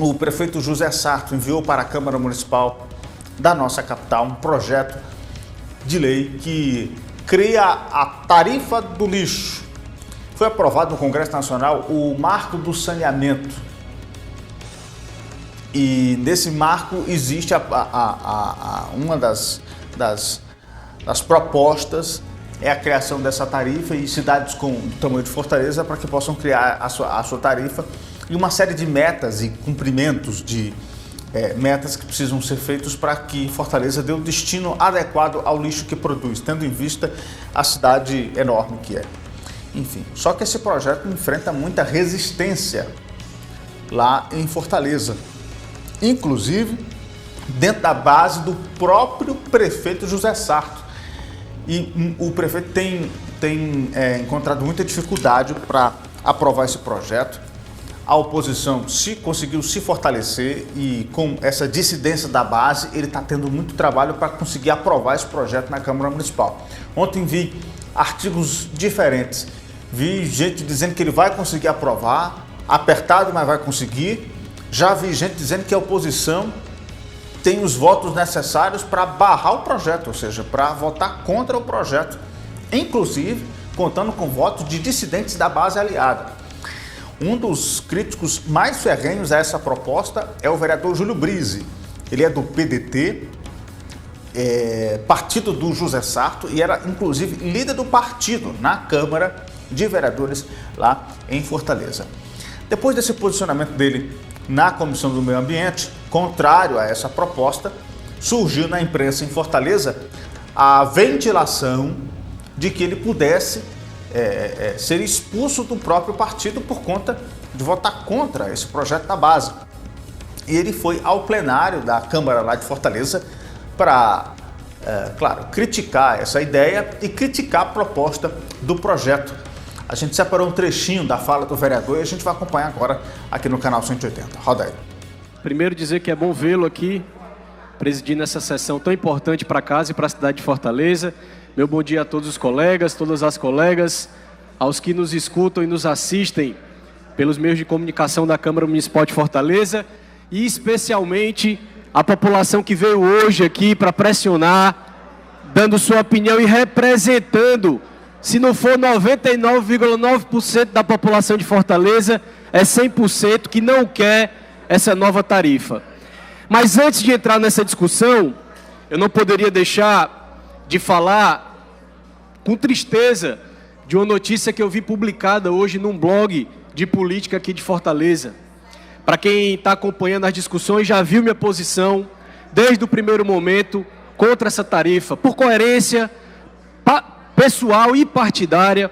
o prefeito José Sarto enviou para a Câmara Municipal da nossa capital um projeto de lei que cria a tarifa do lixo. Foi aprovado no Congresso Nacional o marco do saneamento. E nesse marco existe uma das propostas é a criação dessa tarifa e cidades com o tamanho de Fortaleza para que possam criar a sua tarifa e uma série de metas e cumprimentos de metas que precisam ser feitos para que Fortaleza dê o destino adequado ao lixo que produz, tendo em vista a cidade enorme que é. Enfim, só que esse projeto enfrenta muita resistência lá em Fortaleza, inclusive dentro da base do próprio prefeito José Sarto. E o prefeito tem encontrado muita dificuldade para aprovar esse projeto. A oposição conseguiu se fortalecer e com essa dissidência da base, ele está tendo muito trabalho para conseguir aprovar esse projeto na Câmara Municipal. Ontem vi artigos diferentes, vi gente dizendo que ele vai conseguir aprovar, apertado, mas vai conseguir. Já vi gente dizendo que a oposição tem os votos necessários para barrar o projeto, ou seja, para votar contra o projeto, inclusive contando com votos de dissidentes da base aliada. Um dos críticos mais ferrenhos a essa proposta é o vereador Júlio Brise. Ele é do PDT, partido do José Sarto, e era inclusive líder do partido na Câmara de Vereadores lá em Fortaleza. Depois desse posicionamento dele na Comissão do Meio Ambiente, contrário a essa proposta, surgiu na imprensa em Fortaleza a ventilação de que ele pudesse ser expulso do próprio partido por conta de votar contra esse projeto da base. E ele foi ao plenário da Câmara lá de Fortaleza para, claro, criticar essa ideia e criticar a proposta do projeto. A gente separou um trechinho da fala do vereador e a gente vai acompanhar agora aqui no canal 180. Roda aí. Primeiro dizer que é bom vê-lo aqui, presidindo essa sessão tão importante para casa e para a cidade de Fortaleza. Meu bom dia a todos os colegas, todas as colegas, aos que nos escutam e nos assistem pelos meios de comunicação da Câmara Municipal de Fortaleza e especialmente a população que veio hoje aqui para pressionar, dando sua opinião e representando, se não for 99,9% da população de Fortaleza, é 100% que não quer essa nova tarifa. Mas antes de entrar nessa discussão, eu não poderia deixar de falar com tristeza de uma notícia que eu vi publicada hoje num blog de política aqui de Fortaleza. Para quem está acompanhando as discussões, já viu minha posição desde o primeiro momento contra essa tarifa, por coerência pessoal e partidária,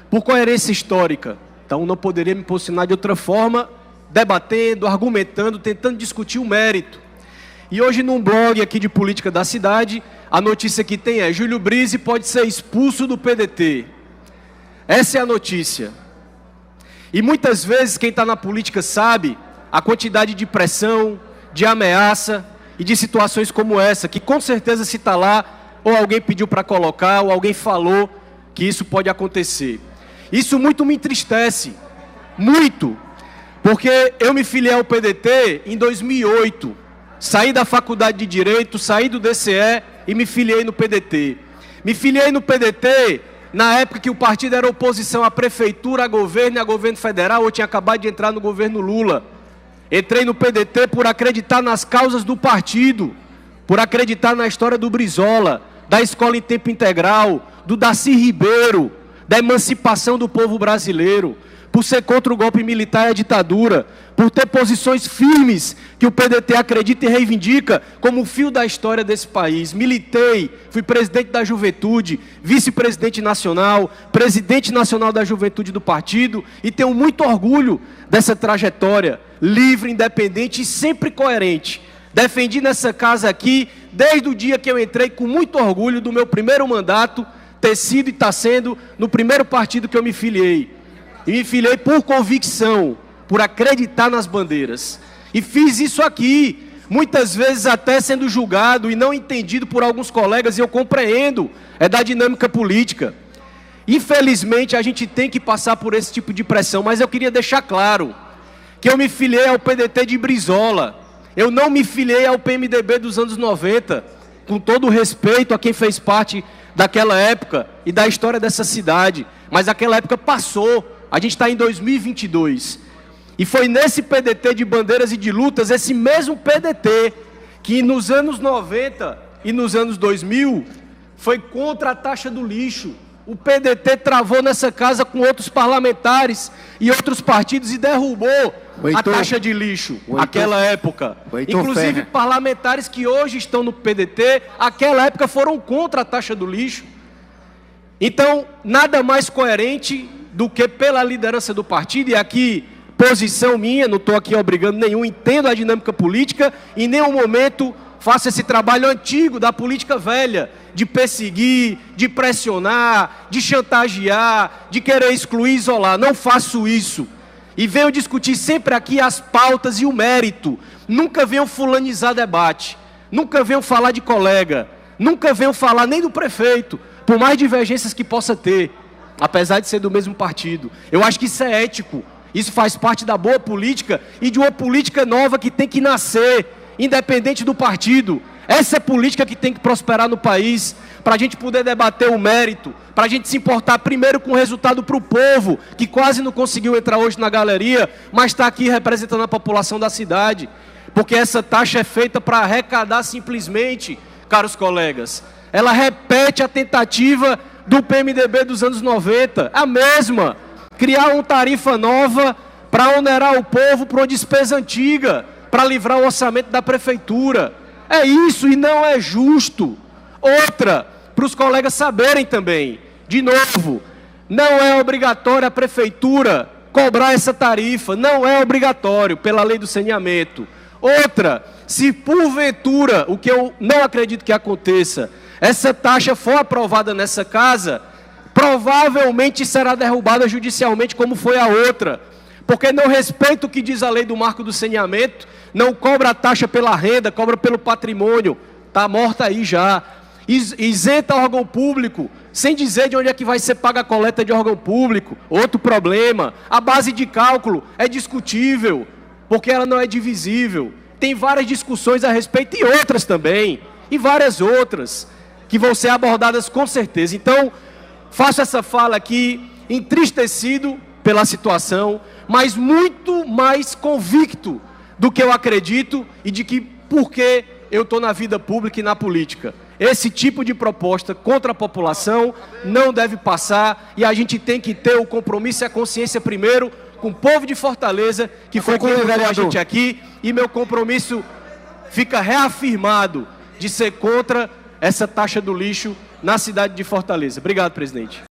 por coerência histórica. Então não poderia me posicionar de outra forma, debatendo, argumentando, tentando discutir o mérito. E hoje num blog aqui de política da cidade, a notícia que tem é: Júlio Brise pode ser expulso do PDT. Essa é a notícia. E muitas vezes quem está na política sabe a quantidade de pressão, de ameaça e de situações como essa, que com certeza se está lá, ou alguém pediu para colocar, ou alguém falou que isso pode acontecer. Isso muito me entristece, muito, porque eu me filiei ao PDT em 2008, saí da faculdade de Direito, saí do DCE e me filiei no PDT. Me filiei no PDT na época que o partido era oposição à prefeitura, a governo e a governo federal. Eu tinha acabado de entrar no governo Lula. Entrei no PDT por acreditar nas causas do partido, por acreditar na história do Brizola, da escola em tempo integral, do Darcy Ribeiro, da emancipação do povo brasileiro, por ser contra o golpe militar e a ditadura, por ter posições firmes que o PDT acredita e reivindica como o fio da história desse país. Militei, fui presidente da juventude, vice-presidente nacional, presidente nacional da juventude do partido e tenho muito orgulho dessa trajetória livre, independente e sempre coerente. Defendi nessa casa aqui, desde o dia que eu entrei, com muito orgulho do meu primeiro mandato, ter sido e está sendo no primeiro partido que eu me filiei. E me filiei por convicção, por acreditar nas bandeiras. E fiz isso aqui, muitas vezes até sendo julgado e não entendido por alguns colegas, e eu compreendo, é da dinâmica política. Infelizmente, a gente tem que passar por esse tipo de pressão, mas eu queria deixar claro que eu me filiei ao PDT de Brizola. Eu não me filiei ao PMDB dos anos 90, com todo o respeito a quem fez parte daquela época e da história dessa cidade. Mas aquela época passou, a gente está em 2022. E foi nesse PDT de bandeiras e de lutas, esse mesmo PDT, que nos anos 90 e nos anos 2000, foi contra a taxa do lixo. O PDT travou nessa casa com outros parlamentares e outros partidos e derrubou a taxa de lixo naquela época. Inclusive parlamentares que hoje estão no PDT, naquela época foram contra a taxa do lixo. Então, nada mais coerente do que pela liderança do partido, e aqui, posição minha, não estou aqui obrigando nenhum, entendo a dinâmica política, em nenhum momento faço esse trabalho antigo da política velha, de perseguir, de pressionar, de chantagear, de querer excluir, isolar. Não faço isso. E venho discutir sempre aqui as pautas e o mérito. Nunca venho fulanizar debate. Nunca venho falar de colega. Nunca venho falar nem do prefeito, por mais divergências que possa ter, apesar de ser do mesmo partido. Eu acho que isso é ético. Isso faz parte da boa política e de uma política nova que tem que nascer, independente do partido. Essa é a política que tem que prosperar no país, para a gente poder debater o mérito, para a gente se importar primeiro com o resultado para o povo, que quase não conseguiu entrar hoje na galeria, mas está aqui representando a população da cidade. Porque essa taxa é feita para arrecadar simplesmente, caros colegas. Ela repete a tentativa do PMDB dos anos 90, a mesma. Criar uma tarifa nova para onerar o povo por uma despesa antiga, para livrar o orçamento da prefeitura. É isso e não é justo. Outra, para os colegas saberem também, de novo, não é obrigatório a prefeitura cobrar essa tarifa, não é obrigatório pela lei do saneamento. Outra, se porventura, o que eu não acredito que aconteça, essa taxa for aprovada nessa casa, provavelmente será derrubada judicialmente como foi a outra, porque não respeita o que diz a lei do marco do saneamento, não cobra a taxa pela renda, cobra pelo patrimônio, está morta aí já. Isenta órgão público, sem dizer de onde é que vai ser paga a coleta de órgão público, outro problema. A base de cálculo é discutível, porque ela não é divisível. Tem várias discussões a respeito e outras também, e várias outras, que vão ser abordadas com certeza. Então, faço essa fala aqui, entristecido pela situação, mas muito mais convicto do que eu acredito e de que porque eu estou na vida pública e na política. Esse tipo de proposta contra a população não deve passar e a gente tem que ter o compromisso e a consciência primeiro com o povo de Fortaleza, que foi quem levou a gente aqui, e meu compromisso fica reafirmado de ser contra essa taxa do lixo na cidade de Fortaleza. Obrigado, presidente.